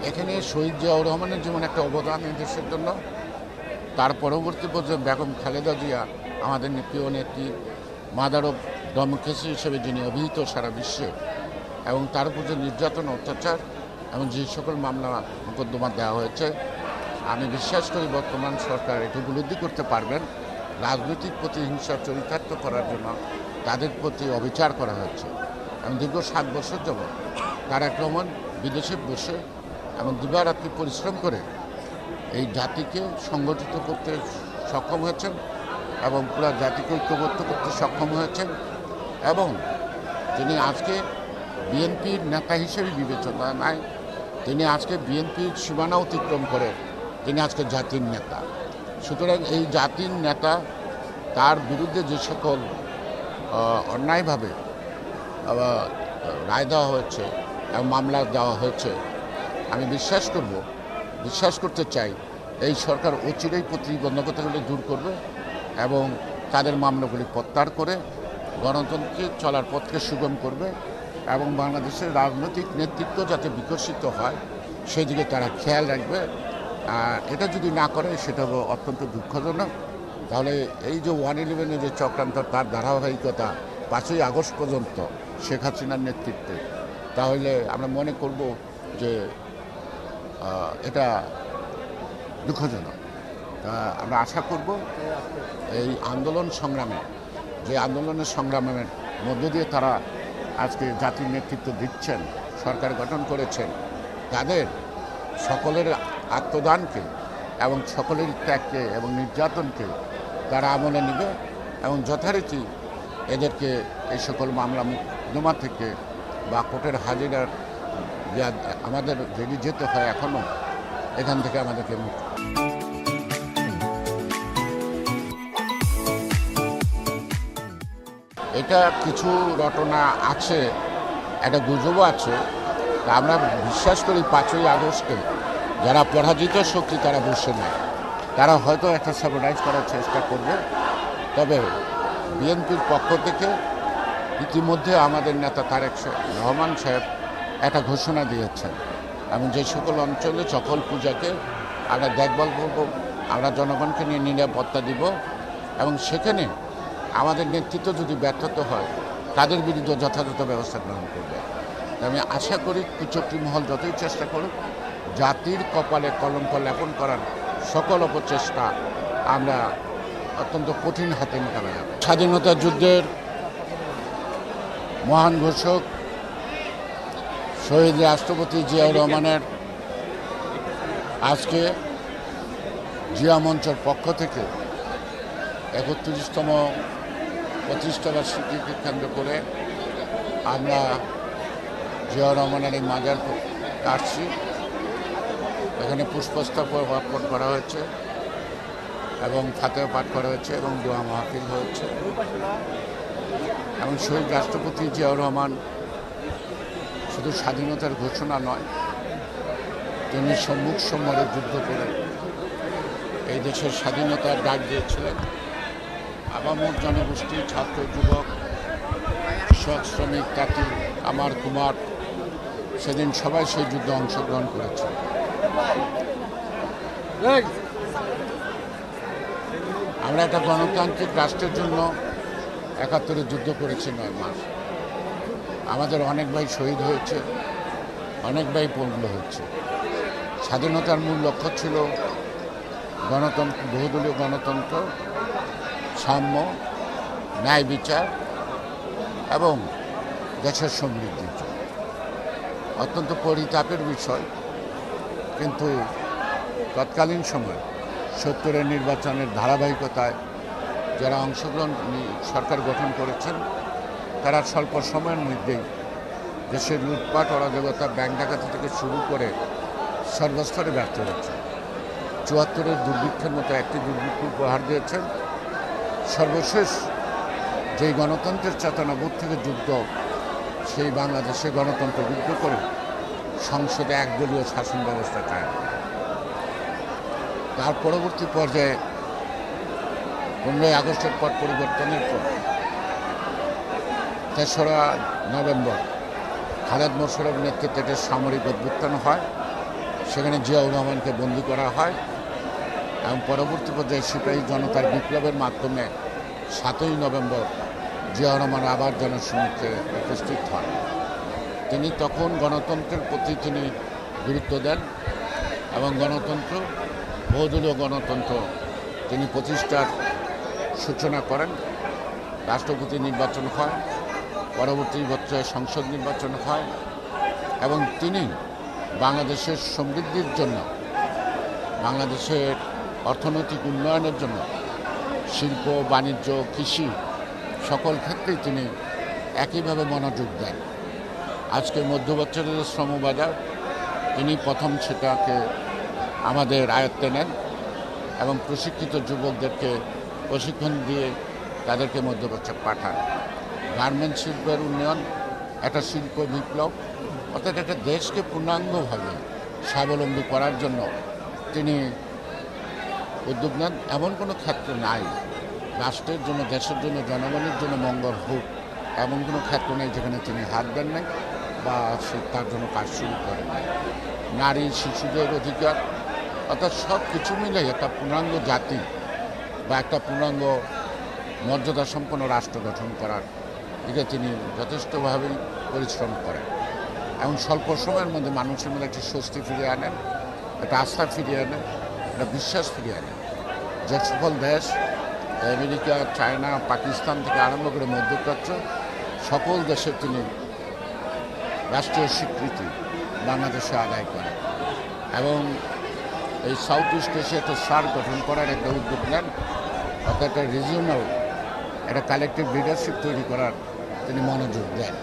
এখানে শহীদ জিয়াউর রহমানের যেমন একটা অবদান এই দেশের জন্য, তার পরবর্তী পর্যায়ে বেগম খালেদা জিয়া আমাদের প্রিয় নেত্রী, মাদার অফ ডেমোক্রেসি হিসেবে যিনি অভিহিত সারা বিশ্বে, এবং তার উপর যে নির্যাতন, অত্যাচার এবং যে সকল মামলা মোকদ্দমা দেওয়া হয়েছে, আমি বিশ্বাস করি বর্তমান সরকার এটা উপলব্ধি করতে পারবেন। রাজনৈতিক প্রতিহিংসা চরিতার্থ করার জন্য তাদের প্রতি অবিচার করা হচ্ছে এবং দীর্ঘ 7 বছর যাবৎ তারেক রহমান বিদেশে বসে এবং দিবারাত্রি পরিশ্রম করে এই জাতিকে সংগঠিত করতে সক্ষম হয়েছেন এবং পুরো জাতিকে ঐক্যবদ্ধ করতে সক্ষম হয়েছেন, এবং তিনি আজকে বিএনপির নেতা হিসেবে বিবেচনা নাই, তিনি আজকে বিএনপির সীমানা অতিক্রম করে তিনি আজকে জাতির নেতা। সুতরাং এই জাতির নেতা, তার বিরুদ্ধে যে সকল অন্যায়ভাবে রায় দেওয়া হয়েছে এবং মামলা দেওয়া হয়েছে, আমি বিশ্বাস করতে চাই এই সরকার অচিরেই প্রতিবন্ধকতাগুলি দূর করবে এবং তাদের মামলাগুলি প্রত্যাহার করে গণতন্ত্রকে চলার পথকে সুগম করবে এবং বাংলাদেশের রাজনৈতিক নেতৃত্ব যাতে বিকশিত হয় সেই দিকে তারা খেয়াল রাখবে। আর এটা যদি না করে সেটা অত্যন্ত দুঃখজনক। তাহলে এই যে 111-এর যে চক্রান্ত, তার ধারাবাহিকতা 5ই আগস্ট পর্যন্ত শেখ হাসিনার নেতৃত্বে, তাহলে আমরা মনে করব যে এটা দুঃখজনক। তা আমরা আশা করব এই আন্দোলনের সংগ্রামের মধ্য দিয়ে তারা আজকে জাতির নেতৃত্ব দিচ্ছেন, সরকার গঠন করেছেন, তাদের সকলের আত্মদানকে এবং সকলের ত্যাগকে এবং নির্যাতনকে তারা আমলে নেবে এবং যথারীতি এদেরকে এই সকল মামলা মোকদ্দমা থেকে বা কোর্টের হাজিরার আমাদের যদি যেতে হয় এখনও এখান থেকে আমাদেরকে এটা কিছু রটনা আছে, একটা গুজবও আছে। আমরা বিশ্বাস করি 5ই আগস্টে যারা পরাজিত শক্তি তারা বসে নেয়, তারা হয়তো একটা স্যাবোটাইজ করার চেষ্টা করবে। তবে বিএনপির পক্ষ থেকে ইতিমধ্যে আমাদের নেতা তারেক রহমান সাহেব একটা ঘোষণা দিয়েছেন এবং যে সকল অঞ্চলে সকল পূজাকে আমরা দেখভাল করব, আমরা জনগণকে নিয়ে নিরাপত্তা দিব এবং সেখানে আমাদের নেতৃত্ব যদি ব্যর্থতা হয় তাদের বিরুদ্ধে যথাযথ ব্যবস্থা গ্রহণ করবে। আমি আশা করি কুচক্রী মহল যতই চেষ্টা করুক, জাতির কপালে কলঙ্ক লেপন করার সকল অপচেষ্টা আমরা অত্যন্ত কঠিন হাতে মোকাবেলা যাবে। স্বাধীনতা যুদ্ধের মহান ঘোষক শহীদ রাষ্ট্রপতি জিয়াউর রহমানের আজকে জিয়া মঞ্চের পক্ষ থেকে 31তম প্রতিষ্ঠা বার্ষিকীকে কেন্দ্র করে আমরা জিয়াউর রহমানের এই মাজার আসছি। এখানে পুষ্পস্তবক অর্পণ করা হয়েছে এবং ফাতেহা পাঠ করা হয়েছে এবং দোয়া মাহফিল হয়েছে এবং শহীদ রাষ্ট্রপতি জিয়াউর রহমান শুধু স্বাধীনতার ঘোষণা নয়, তিনি সম্মুখ সমরে যুদ্ধ করে এই দেশের স্বাধীনতার ডাক দিয়েছিলেন। আবামর জনগোষ্ঠী, ছাত্র, যুবক, কৃষক, শ্রমিক, তাঁতি, আমার, কুমার, সেদিন সবাই সেই যুদ্ধে অংশগ্রহণ করেছে। আমরা একটা গণতান্ত্রিক রাষ্ট্রের জন্য 71-এ যুদ্ধ করেছি 9 মাস। আমাদের অনেক ভাই শহীদ হয়েছে, অনেক ভাই পঙ্গু হয়েছে। স্বাধীনতার মূল লক্ষ্য ছিল গণতন্ত্র, বহুদলীয় গণতন্ত্র, সাম্য, ন্যায় বিচার এবং দেশের সমৃদ্ধির জন্য। অত্যন্ত পরিতাপের বিষয়, কিন্তু তৎকালীন সময় 70-এর নির্বাচনের ধারাবাহিকতায় যারা অংশগ্রহণ সরকার গঠন করেছেন তারা স্বল্প সময়ের মধ্যেই দেশের লুটপাট, অরাজকতা, ব্যাংক ডাকাতি থেকে শুরু করে সর্বস্তরে ব্যর্থ হয়েছে। 74-এর দুর্ভিক্ষের মতো একটি দুর্ভিক্ষ উপহার দিয়েছেন। সর্বশেষ যেই গণতন্ত্রের চেতনাবোধ থেকে যুদ্ধ, সেই বাংলাদেশে গণতন্ত্র যুদ্ধ করে সংসদে একদলীয় শাসন ব্যবস্থা কায়েম। তার পরবর্তী পর্যায়ে 15ই আগস্টের পর পরিবর্তনের পর 3রা নভেম্বর খালেদ মোশাররফের নেতৃত্বে একটা সামরিক অভ্যুত্থান হয়। সেখানে জিয়াউর রহমানকে বন্দী করা হয় এবং পরবর্তী পর্যায়ে সিপাহী জনতার বিপ্লবের মাধ্যমে 7ই নভেম্বর জিয়াউর রহমান আবার জনসম্মুখে উপস্থিত হন। তিনি তখন গণতন্ত্রের প্রতি তিনি গুরুত্ব দেন এবং গণতন্ত্র, বহুদলীয় গণতন্ত্র তিনি প্রতিষ্ঠার সূচনা করেন। রাষ্ট্রপতি নির্বাচন হয়, পরবর্তী বছরে সংসদ নির্বাচন হয় এবং তিনি বাংলাদেশের সমৃদ্ধির জন্য, বাংলাদেশের অর্থনৈতিক উন্নয়নের জন্য শিল্প, বাণিজ্য, কৃষি সকল ক্ষেত্রেই তিনি একইভাবে মনোযোগ দেন। আজকে মধ্যবছরের শ্রমবাজার তিনি প্রথম সেটাকে আমাদের আয়ত্তে নেন এবং প্রশিক্ষিত যুবকদেরকে প্রশিক্ষণ দিয়ে তাদেরকে মধ্যবছর পাঠান। গার্মেন্টস শিল্পের উন্নয়ন একটা শিল্প বিপ্লব, অর্থাৎ একটা দেশকে পূর্ণাঙ্গভাবে স্বাবলম্বী করার জন্য তিনি উদ্যোগ নেন। এমন কোনো ক্ষেত্র নাই রাষ্ট্রের জন্য, দেশের জন্য, জনগণের জন্য মঙ্গল হোক এমন কোনো ক্ষেত্র নেই যেখানে তিনি হাত দেন নাই বা সে তার জন্য কাজ শুরু করেন। নারী শিশুদের অধিকার, অর্থাৎ সব কিছু মিলে একটা পূর্ণাঙ্গ জাতি বা একটা পূর্ণাঙ্গ মর্যাদা সম্পন্ন রাষ্ট্র গঠন করার দিকে তিনি যথেষ্টভাবেই পরিশ্রম করেন এবং স্বল্প সময়ের মধ্যে মানুষের মধ্যে একটা স্বস্তি ফিরিয়ে আনেন, একটা আস্থা ফিরিয়ে আনেন, একটা বিশ্বাস ফিরিয়ে আনেন। যে সকল দেশ আমেরিকা, চায়না, পাকিস্তান থেকে আরম্ভ করে মধ্যপ্রাচ্য সকল দেশের তিনি রাষ্ট্রীয় স্বীকৃতি বাংলাদেশে আদায় করেন এবং এই সাউথ ইস্ট এশিয়াতে সার্ক গঠন করার একটা উদ্যোগ নেন, অর্থাৎ একটা রিজিওনাল একটা কালেকটিভ লিডারশিপ তৈরি করার তিনি মনোযোগ দেন।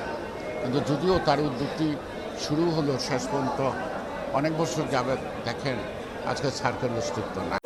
কিন্তু যদিও তার উদ্যোগটি শুরু হলো, শেষ পর্যন্ত অনেক বছর যাবে দেখেন আজকে সার্কের অস্তিত্ব নাই।